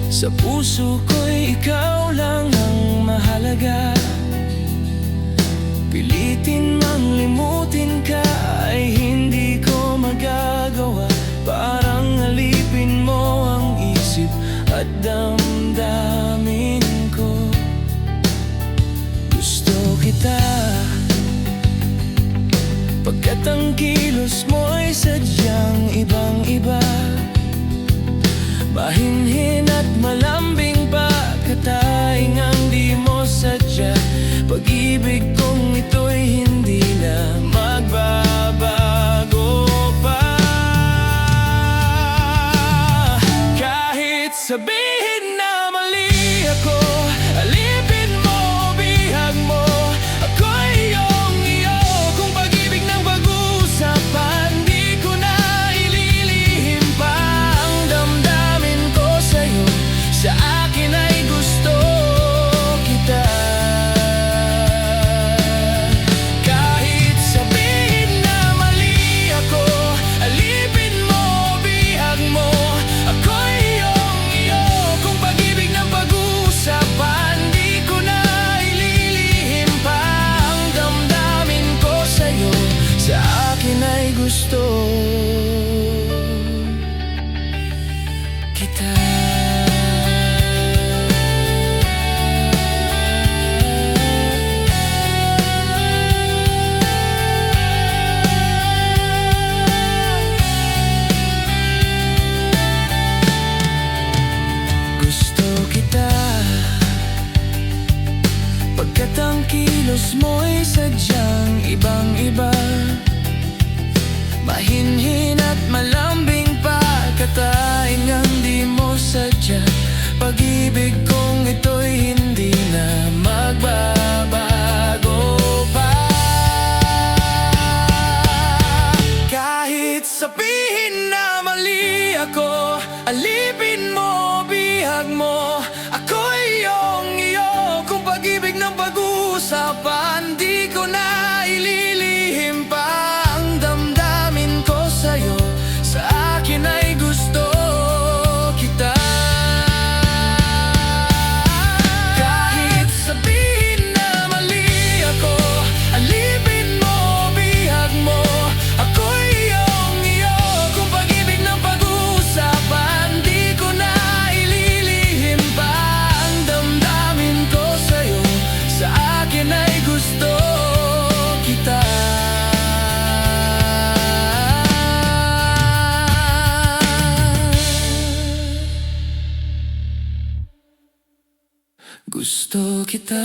Sa puso ko'y ikaw lang ang mahalaga. Pilitin mang limutin ka ay hindi ko magagawa. Parang alipin mo ang isip at damdamin ko. Gusto kita pagkat ang kilos mo'y sadyang ibang-iba. Mahinhin at malambing pa, kataingang di mo sadya. Pag-ibig kong ito'y hindi na magbabago pa. Kahit sabihin na mali ako, alipin mo, bihag mo, ako'y iyong-iyo. Kung pag-ibig ng pag-uusapan, di ko na ililihim pa. Ang damdamin ko sa'yo, sa akin ay gusto kita. Kahit sabihin na mali ako, alipin mo, bihag mo, ako'y iyong-iyo. Kung pag-ibig ng pag-uusapan, di ko na ililihim pa. Ang damdamin ko sa'yo, sa akin ay gusto kita. Gusto kita pagkat ang kilos mo'y sadyang ibang-iba. Mahinhin at malambing pa, kataingang di mo sadya. Pag-ibig kong ito'y hindi na magbabago pa. Kahit sabihin na mali ako, alipin mo, bihag mo, ako'y iyong-iyo. Kung pag-ibig ng pag-uusapan, di ko na ililihim pa. Ang damdamin ko sa'yo, sa akin ay gusto kita. Kahit sabihin na mali ako, alipin mo, bihag mo, ako'y iyong-iyo. Kung pag-ibig ng pag-uusapan, di ko na ililihim pa. Ang damdamin ko sa'yo, sa akin ay gusto kita. Gusto kita.